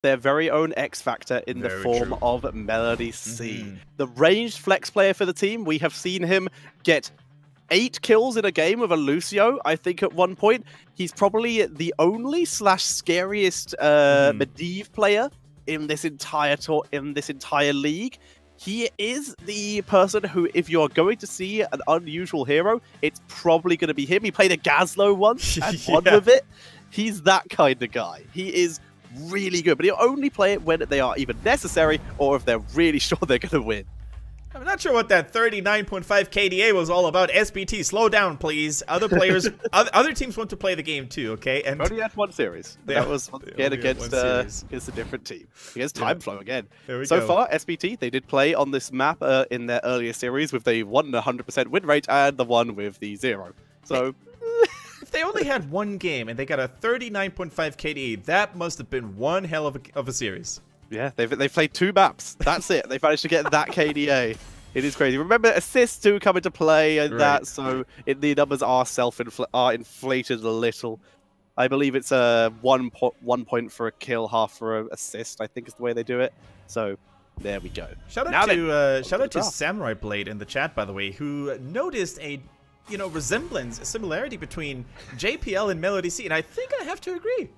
their very own X factor in the form of Melody C. The ranged flex player for the team, we have seen him get 8 kills in a game with a Lucio, I think at one point. He's probably the only / scariest Medivh player in this entire league. He is the person who, if you're going to see an unusual hero, it's probably going to be him. He played a Gazlo once and won with it. He's that kind of guy. He is really good, but he'll only play it when they are even necessary or if they're really sure they're going to win. I'm not sure what that 39.5 KDA was all about. SPT, slow down, please. Other players, other teams want to play the game too, okay? And only had one series. That was again against a different team. Against Time Flow again. So far, SPT, they did play on this map in their earlier series with the 100% win rate and the one with the 0. So if they only had one game and they got a 39.5 KDA, that must have been one hell of a series. Yeah, they've played 2 maps. That's it. They've managed to get that KDA. It is crazy. Remember, assists do come into play and that, so the numbers are inflated a little. I believe it's a 1 point for a kill, half for an assist, I think is the way they do it. So there we go. Shout out to Samurai Blade in the chat, by the way, who noticed a resemblance, a similarity between JPL and Melody C, and I think I have to agree.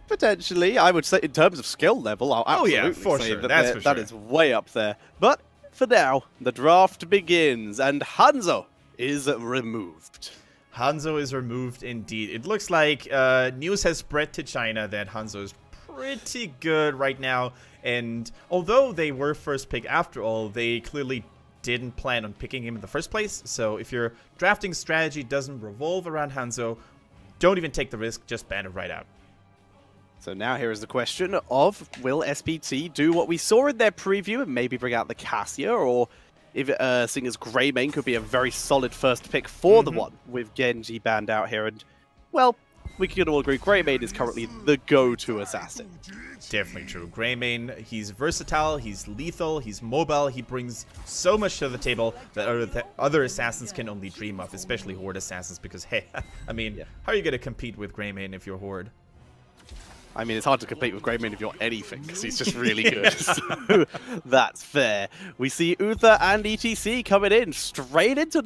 Potentially, I would say in terms of skill level, I'll absolutely say that is way up there. But for now, the draft begins, and Hanzo is removed. Hanzo is removed indeed. It looks like news has spread to China that Hanzo is pretty good right now, and although they were first pick after all, they clearly didn't plan on picking him in the first place. So if your drafting strategy doesn't revolve around Hanzo, don't even take the risk, just ban it right out. So now here is the question of, will SPT do what we saw in their preview and maybe bring out the Cassia, or if seeing as Greymane could be a very solid first pick for the one with Genji banned out here. And, well, we can all agree Greymane is currently the go-to assassin. Definitely true. Greymane, he's versatile, he's lethal, he's mobile, he brings so much to the table that other assassins can only dream of, especially Horde assassins, because, hey, I mean, how are you going to compete with Greymane if you're Horde? I mean, it's hard to compete with Greymane if you're anything, because he's just really good. So that's fair. We see Uther and ETC coming in straight into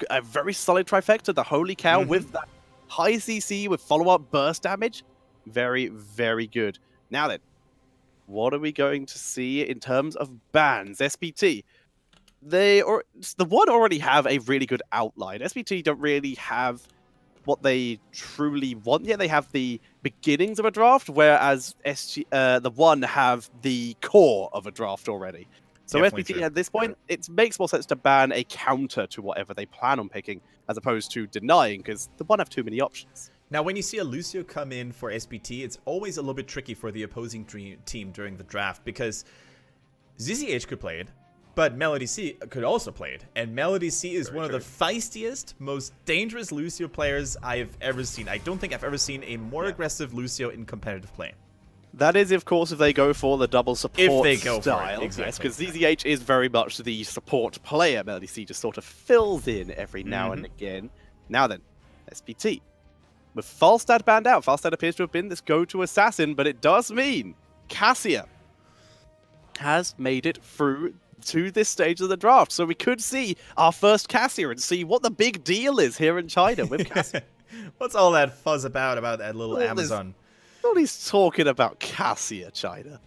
a very solid trifecta, the Holy Cow, with that high CC with follow-up burst damage. Very, very good. Now then, what are we going to see in terms of bans? SPT. The one already have a really good outline. SPT don't really have what they truly want yet. They have the beginnings of a draft, whereas the one have the core of a draft already. So SPT at this point, it makes more sense to ban a counter to whatever they plan on picking, as opposed to denying, because the one have too many options. Now, when you see a Lucio come in for SPT, it's always a little bit tricky for the opposing team during the draft, because ZZH could play it, but Melody C could also play it. And Melody C is one of the feistiest, most dangerous Lucio players I've ever seen. I don't think I've ever seen a more aggressive Lucio in competitive play. That is, of course, if they go for the double support if they go style. For it, exactly. Yes, because ZZH is very much the support player. Melody C just sort of fills in every now and again. Now then, SPT. With Falstad banned out, Falstad appears to have been this go-to assassin, but it does mean Cassia has made it through to this stage of the draft. So we could see our first Cassia and see what the big deal is here in China with Cassia. What's all that fuzz about that little Amazon? Nobody's talking about Cassia, China.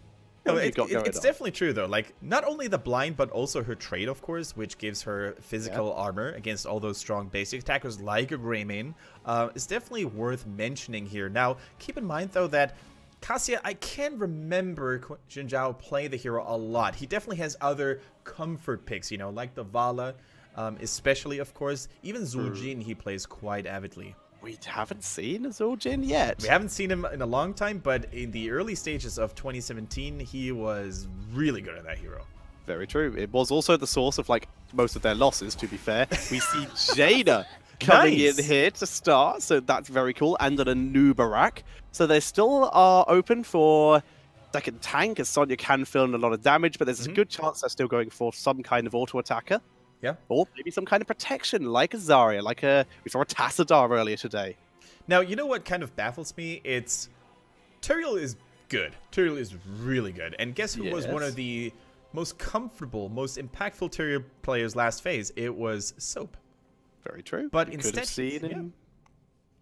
No, it's definitely true, though. Like, not only the blind, but also her trait, of course, which gives her physical armor against all those strong basic attackers like a Greymane. It's definitely worth mentioning here. Now, keep in mind, though, that Cassia, I can remember Jin Zhao play the hero a lot. He definitely has other comfort picks, you know, like the Vala, especially, of course. Even Zul'jin he plays quite avidly. We haven't seen Zul'jin yet. We haven't seen him in a long time, but in the early stages of 2017, he was really good at that hero. Very true. It was also the source of, like, most of their losses, to be fair. We see Jaina coming in here to start, so that's very cool. And an Anubarak. So they still are open for second tank, as Sonya can fill in a lot of damage, but there's a good chance they're still going for some kind of auto-attacker. Yeah. Or maybe some kind of protection, like a Zarya, like we saw a Tassadar earlier today. Now, you know what kind of baffles me? It's Tyrael is good. Tyrael is really good. And guess who was one of the most comfortable, most impactful Tyrael players last phase? It was Soap. Very true. But instead,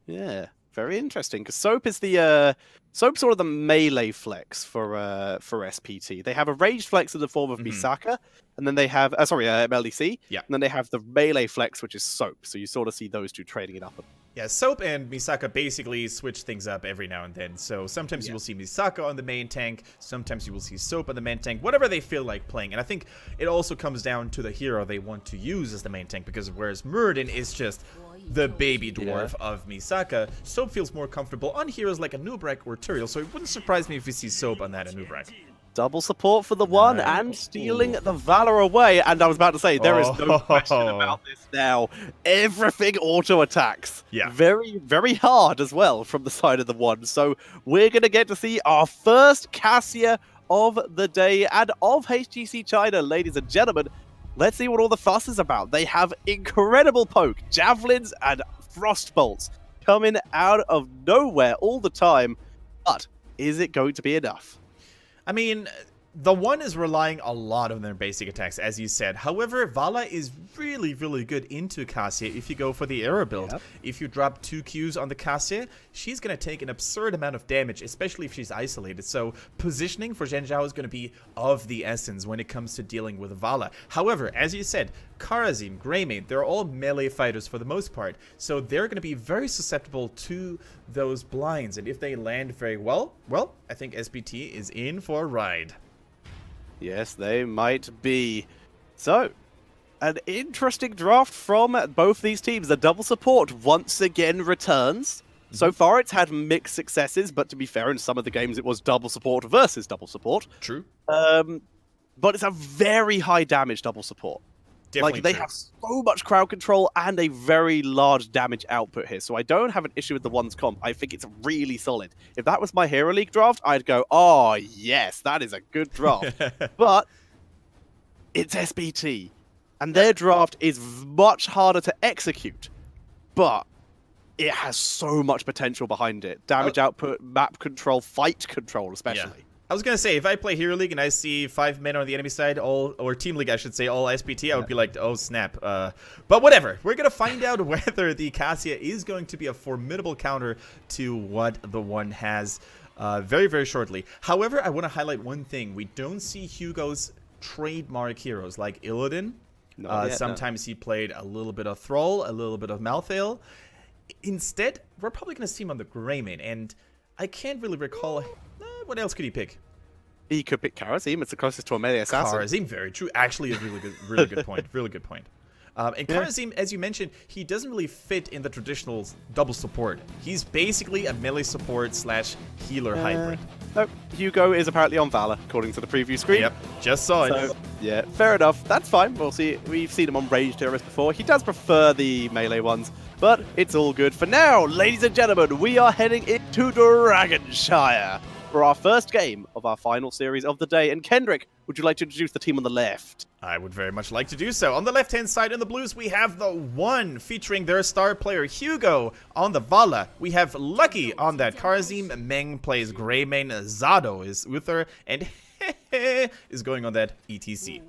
yeah, very interesting. Because Soap is the Soap's sort of the melee flex for SPT. They have a ranged flex in the form of Misaka, and then they have MLDC. Yeah. And then they have the melee flex, which is Soap. So you sort of see those two trading it up. Yeah, Soap and Misaka basically switch things up every now and then. So sometimes you will see Misaka on the main tank, sometimes you will see Soap on the main tank, whatever they feel like playing. And I think it also comes down to the hero they want to use as the main tank, because whereas Muradin is just the baby dwarf of Misaka, Soap feels more comfortable on heroes like Anub'arak or Tyrael, so it wouldn't surprise me if we see Soap on that Anub'arak. Double support for the one and stealing the Valor away. And I was about to say, there is no question about this now. Everything auto attacks. Yeah. Very, very hard as well from the side of the one. So we're going to get to see our first Cassia of the day and of HGC China, ladies and gentlemen. Let's see what all the fuss is about. They have incredible poke, javelins and frost bolts coming out of nowhere all the time. But is it going to be enough? I mean, the one is relying a lot on their basic attacks, as you said. However, Vala is really, really good into Cassia if you go for the arrow build. Yep. If you drop 2 Qs on the Cassia, she's going to take an absurd amount of damage, especially if she's isolated. So positioning for Zhen Zhao is going to be of the essence when it comes to dealing with Vala. However, as you said, Kharazim, Greymane, they're all melee fighters for the most part. So they're going to be very susceptible to those blinds. And if they land very well, I think SPT is in for a ride. Yes, they might be. So, an interesting draft from both these teams. The double support once again returns. So far, it's had mixed successes, but to be fair, in some of the games, it was double support versus double support. True. But it's a very high damage double support. Definitely like, they have so much crowd control and a very large damage output here. So I don't have an issue with the one's comp. I think it's really solid. If that was my Hero League draft, I'd go, oh, yes, that is a good draft. But it's SPT. And their draft is much harder to execute. But it has so much potential behind it. Damage output, map control, fight control especially. Yeah. I was going to say, if I play Hero League and I see 5 men on the enemy side, or Team League, I should say, all SPT, I would be like, oh, snap. But whatever. We're going to find out whether the Cassia is going to be a formidable counter to what the one has very, very shortly. However, I want to highlight one thing. We don't see Hugo's trademark heroes like Illidan. Sometimes he played a little bit of Thrall, a little bit of Malthael. Instead, we're probably going to see him on the Greymane, and I can't really recall... what else could he pick? He could pick Kharazim. It's the closest to a melee assassin. Kharazim, very true. Actually, a really good point. Really good point. And Kharazim, as you mentioned, he doesn't really fit in the traditional double support. He's basically a melee support / healer hybrid. No, Hugo is apparently on Valor, according to the preview screen. Yep, just saw it. So, yeah, fair enough. That's fine. We'll see. We've seen him on ranged heroes before. He does prefer the melee ones, but it's all good for now. Ladies and gentlemen, we are heading into Dragonshire for our first game of our final series of the day. And Kendrick, would you like to introduce the team on the left? I would very much like to do so. On the left-hand side in the blues, we have the one featuring their star player Hugo on the Vala. We have Lucky on that. Kharazim, Meng plays Greymane, Zado is Uther, and is going on that ETC.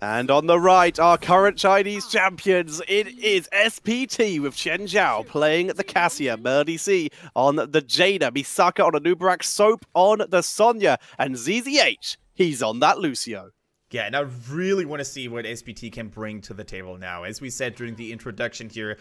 And on the right, our current Chinese champions, it is SPT with Zhen Zhao playing the Cassia, MLDC on the Jaina, Misaka on Anub'arak, Soap on the Sonya, and ZZH, he's on that Lucio. Yeah, and I really want to see what SPT can bring to the table now. As we said during the introduction here,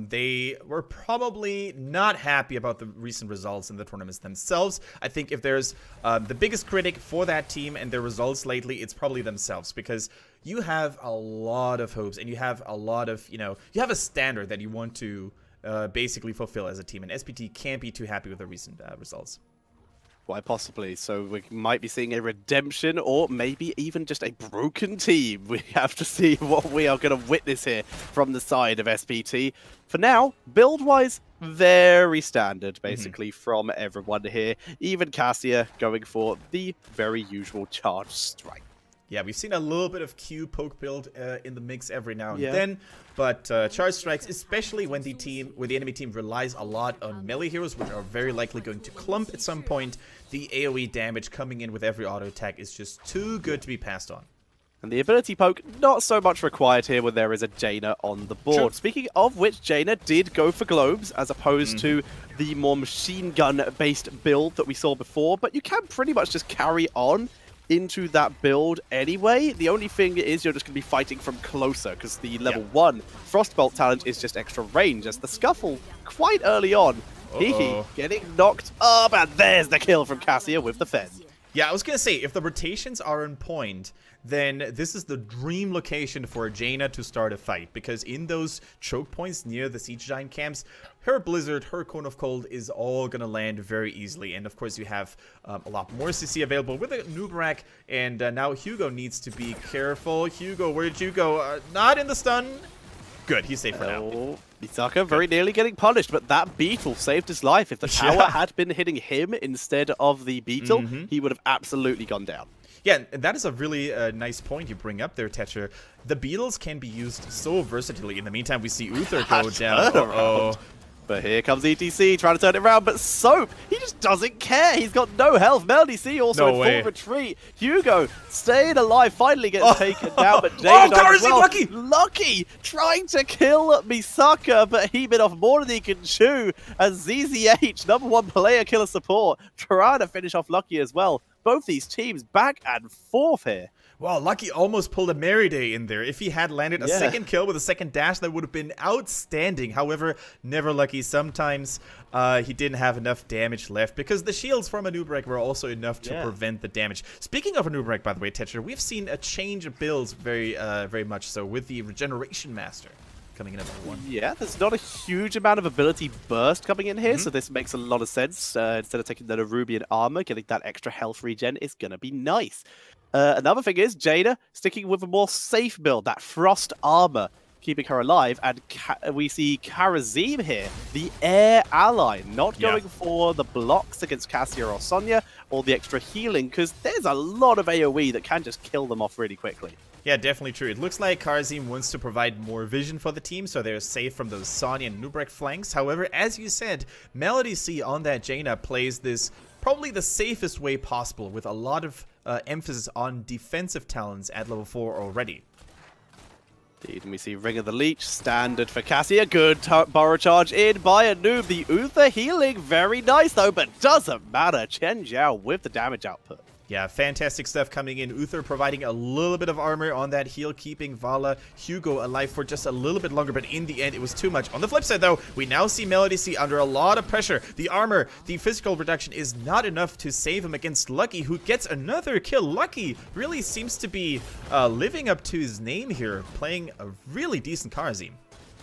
they were probably not happy about the recent results in the tournaments themselves. I think if there's the biggest critic for that team and their results lately, it's probably themselves, because you have a lot of hopes and you have a lot of, you have a standard that you want to basically fulfill as a team, and SPT can't be too happy with the recent results. Why possibly? So we might be seeing a redemption or maybe even just a broken team. We have to see what we are going to witness here from the side of SPT. For now, build-wise, very standard, basically, from everyone here. Even Cassia going for the very usual charge strike. Yeah, we've seen a little bit of Q poke build in the mix every now and then, but charge strikes, especially when the enemy team relies a lot on melee heroes, which are very likely going to clump at some point, the AoE damage coming in with every auto attack is just too good to be passed on. And the ability poke, not so much required here when there is a Jaina on the board. True. Speaking of which, Jaina did go for globes as opposed to the more machine gun-based build that we saw before, but you can pretty much just carry on into that build anyway. The only thing is you're just going to be fighting from closer because the level 1 Frostbolt talent is just extra range as the Scuffle quite early on. Hehe, getting knocked up, and there's the kill from Cassia with the Fen. Yeah, I was going to say, if the rotations are on point, then this is the dream location for Jaina to start a fight, because in those choke points near the Siege Giant camps, her Blizzard, her Cone of Cold is all gonna land very easily, and of course you have a lot more CC available with a noob rack, and now Hugo needs to be careful. Hugo, where'd you go? Not in the stun. Good, he's safe for now. Misaka very nearly getting punished, but that Beetle saved his life. If the tower had been hitting him instead of the Beetle, he would have absolutely gone down. Yeah, that is a really nice point you bring up there, Tetcher. The Beetles can be used so versatilely. In the meantime, we see Uther go down. But here comes ETC trying to turn it around, but Soap, he just doesn't care. He's got no health. Melody C also in full retreat. Hugo staying alive, finally gets taken down, but David as well. Lucky trying to kill Misaka, but he bit off more than he can chew as ZZH, #1 player killer support, trying to finish off Lucky as well. Both these teams back and forth here. Wow, Lucky almost pulled a Mary Day in there. If he had landed a second kill with a second dash, that would have been outstanding. However, never Lucky. Sometimes he didn't have enough damage left because the shields from a noob wreck were also enough to prevent the damage. Speaking of a noob wreck, by the way, Tetcher, we've seen a change of builds very much so with the Regeneration Master coming in at #1. Yeah, there's not a huge amount of ability burst coming in here, so this makes a lot of sense. Instead of taking the Nerubian armor, getting that extra health regen is going to be nice. Another thing is Jaina sticking with a more safe build, that Frost armor, keeping her alive, and we see Karazim here, the air ally, not going for the blocks against Cassia or Sonya, or the extra healing, because there's a lot of AoE that can just kill them off really quickly. Yeah, definitely true. It looks like Karazim wants to provide more vision for the team, so they're safe from those Sonya and Nubrek flanks. However, as you said, Melody C on that Jaina plays this probably the safest way possible, with a lot of emphasis on defensive talents at level 4 already. Indeed, and we see Ring of the Leech, standard for Cassia. Good burrow charge in by a noob. The Uther healing, very nice though, but doesn't matter. Chen Zhao with the damage output. Yeah, fantastic stuff coming in. Uther providing a little bit of armor on that heal, keeping Vala, Hugo alive for just a little bit longer, but in the end, it was too much. On the flip side, though, we now see Melody C under a lot of pressure. The armor, the physical reduction is not enough to save him against Lucky, who gets another kill. Lucky really seems to be living up to his name here, playing a really decent Karazim.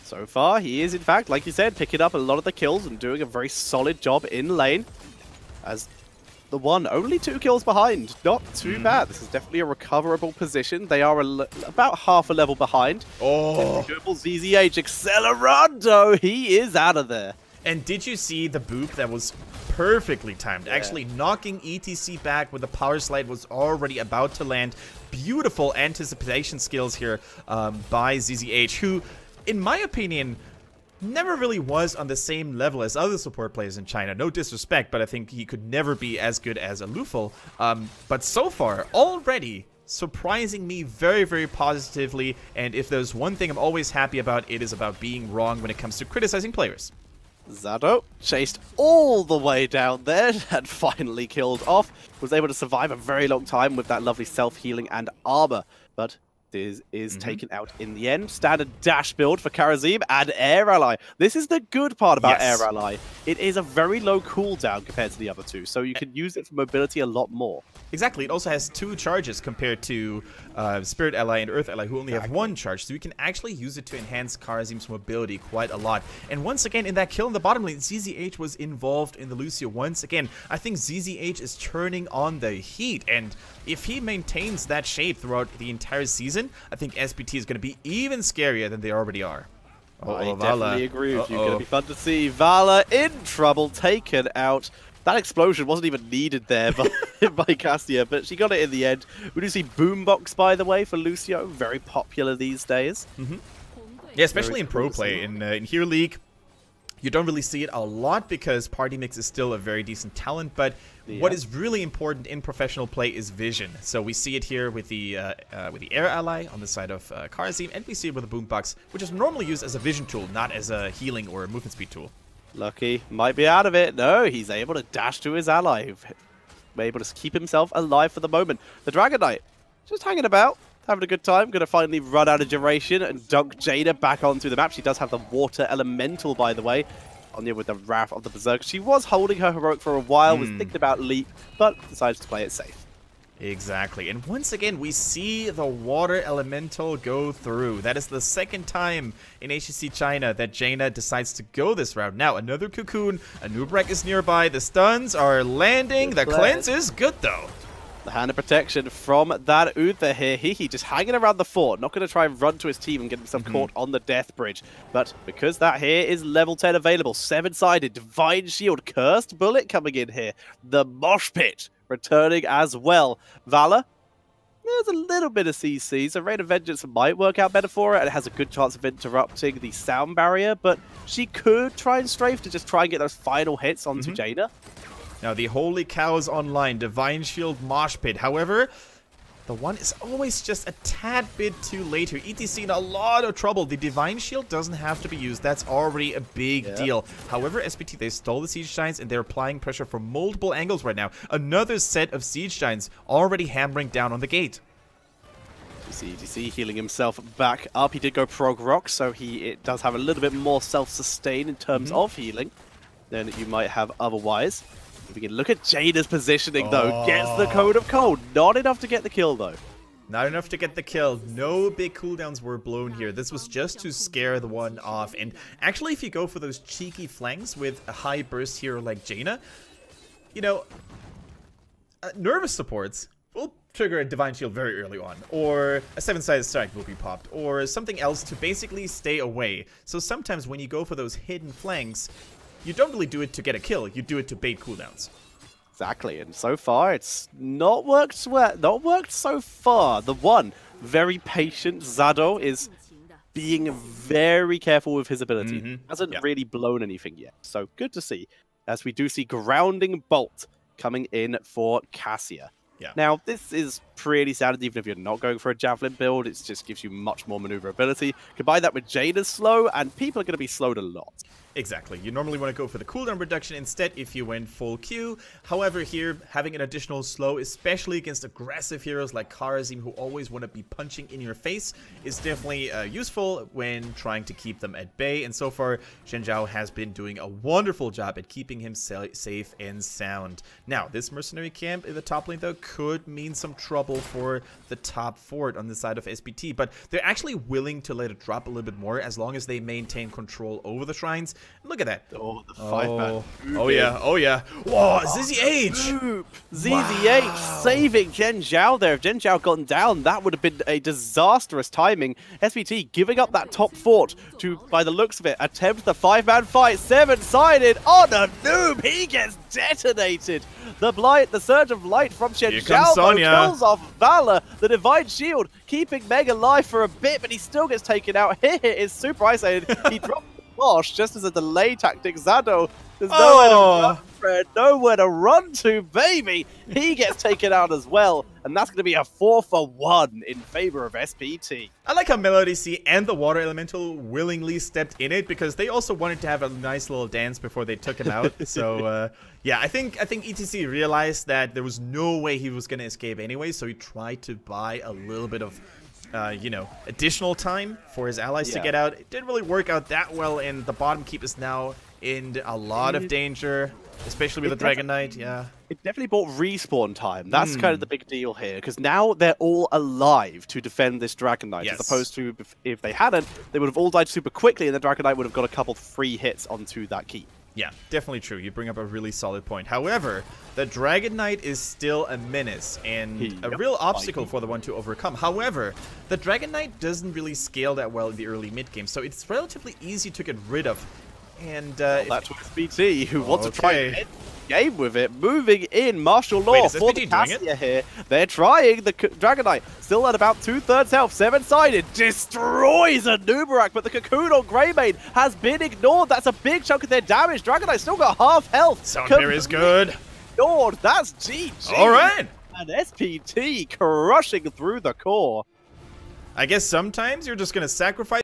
So far, he is, in fact, like you said, picking up a lot of the kills and doing a very solid job in lane. As TheOne only 2 kills behind. Not too bad. This is definitely a recoverable position. They are about half a level behind. ZZH Accelerando. He is out of there. And did you see the boop that was perfectly timed? Actually knocking ETC back with the power slide was already about to land. Beautiful anticipation skills here by ZZH, who, in my opinion, never really was on the same level as other support players in China. No disrespect, but I think he could never be as good as Alufal. But so far, already surprising me very, very positively. And if there's one thing I'm always happy about, it is about being wrong when it comes to criticizing players. Zado chased all the way down there and finally killed off. Was able to survive a very long time with that lovely self-healing and armor. But this is taken out in the end. Standard dash build for Karazim and Air Ally. This is the good part about Air Ally. It is a very low cooldown compared to the other two, so you can use it for mobility a lot more. Exactly. It also has 2 charges compared to Spirit Ally and Earth Ally, who only have 1 charge. So you can actually use it to enhance Karazim's mobility quite a lot. And once again, in that kill in the bottom lane, ZZH was involved in the Lucio once again. I think ZZH is turning on the heat, and if he maintains that shape throughout the entire season, I think SPT is going to be even scarier than they already are. I definitely agree with you. Going to be fun to see. Vala in trouble, taken out. That explosion wasn't even needed there by Cassia, but she got it in the end. We do see Boombox, by the way, for Lucio. Very popular these days. Yeah, especially in pro play. In Hero League, you don't really see it a lot because Party Mix is still a very decent talent, but what is really important in professional play is vision. So we see it here with the air ally on the side of Karazim, and we see it with the Boombox, which is normally used as a vision tool, not as a healing or a movement speed tool. Lucky might be out of it. No, he's able to dash to his ally, able to keep himself alive for the moment. The Dragon Knight just hanging about, having a good time. Going to finally run out of duration and dunk Jaina back onto the map. She does have the Water Elemental, by the way. Anya with the Wrath of the Berserker. She was holding her heroic for a while, was thinking about Leap, but decided to play it safe. Exactly. And once again, we see the Water Elemental go through. That is the second time in HGC China that Jaina decides to go this route. Now, another Cocoon. A Nubrek is nearby. The stuns are landing. The cleanse is good, though. The hand of protection from that Uther here. Hihi just hanging around the fort. Not going to try and run to his team and get himself caught on the death bridge. But because that here is level 10 available, 7-sided, Divine Shield, Cursed Bullet coming in here. The Mosh Pit returning as well. Valor, there's a little bit of CC, so Rain of Vengeance might work out better for her, and it has a good chance of interrupting the sound barrier, but she could try and strafe to just try and get those final hits onto Jaina. Now, the Holy Cow is online. Divine Shield, Mosh Pit. However, the one is always just a tad bit too late here. ETC in a lot of trouble. The Divine Shield doesn't have to be used. That's already a big deal. However, SPT, they stole the Siege Giants, and they're applying pressure from multiple angles right now. Another set of Siege Giants already hammering down on the gate. You see ETC healing himself back up. He did go Prog Rock, so it does have a little bit more self-sustain in terms of healing than you might have otherwise. We can look at Jaina's positioning, though. Gets the Code of Cold. Not enough to get the kill, though. Not enough to get the kill. No big cooldowns were blown here. This was just to scare the one off. And actually, if you go for those cheeky flanks with a high burst hero like Jaina, you know, nervous supports will trigger a Divine Shield very early on. Or a 7-sided strike will be popped. Or something else to basically stay away. So sometimes when you go for those hidden flanks, you don't really do it to get a kill. You do it to bait cooldowns. Exactly, and so far it's not worked so far. The one very patient Zado is being very careful with his ability. Hasn't really blown anything yet. So good to see, as we do see Grounding Bolt coming in for Cassia. Now, this is pretty standard, even if you're not going for a Javelin build. It just gives you much more maneuverability. Combine that with Jaina's slow, and people are going to be slowed a lot. Exactly. You normally want to go for the cooldown reduction instead if you went full Q. However, here, having an additional slow, especially against aggressive heroes like Karazim, who always want to be punching in your face, is definitely useful when trying to keep them at bay. And so far, Shen Zhao has been doing a wonderful job at keeping him safe and sound. Now, this mercenary camp in the top lane, though, could mean some trouble for the top fort on the side of SPT. But they're actually willing to let it drop a little bit more as long as they maintain control over the shrines. Look at that. Oh, the 5-man. Oh, yeah. Oh, yeah. Whoa, ZZH. ZZH saving Zhen Zhao there. If Zhen Zhao gotten down, that would have been a disastrous timing. SPT giving up that top fort to, by the looks of it, attempt the 5-man fight. 7-sided on a noob. He gets detonated. The Surge of Light from Shen Zhao kills off Valor. The Divine Shield keeping Meg alive for a bit, but he still gets taken out. Here is super isolated. He dropped Mosh just as a delay tactic. Zado, there's nowhere to run, Fred. Nowhere to run to, baby. He gets taken out as well, and that's going to be a 4-for-1 in favor of SPT. I like how Melody C and the Water Elemental willingly stepped in it because they also wanted to have a nice little dance before they took him out. So yeah, I think ETC realized that there was no way he was going to escape anyway, so he tried to buy a little bit of you know, additional time for his allies to get out. It didn't really work out that well, and the bottom keep is now in a lot of danger, especially with the Dragon Knight. It definitely bought respawn time. That's kind of the big deal here, because now they're all alive to defend this Dragon Knight, as opposed to if they hadn't, they would have all died super quickly, and the Dragon Knight would have got a couple free hits onto that keep. Yeah, definitely true. You bring up a really solid point. However, the Dragon Knight is still a menace and a real obstacle for the one to overcome. However, the Dragon Knight doesn't really scale that well in the early mid game, so it's relatively easy to get rid of And that's SPT, who wants to try and end the game with it. Moving in, martial law for the Cassia here. They're trying. The Dragon Knight still at about 2/3 health. 7-sided destroys a Nubarak, but the Cocoon on Greymane has been ignored. That's a big chunk of their damage. Dragon Knight still got half health. Soundbear is good. Ignored. That's GG. All right. And SPT crushing through the core. I guess sometimes you're just going to sacrifice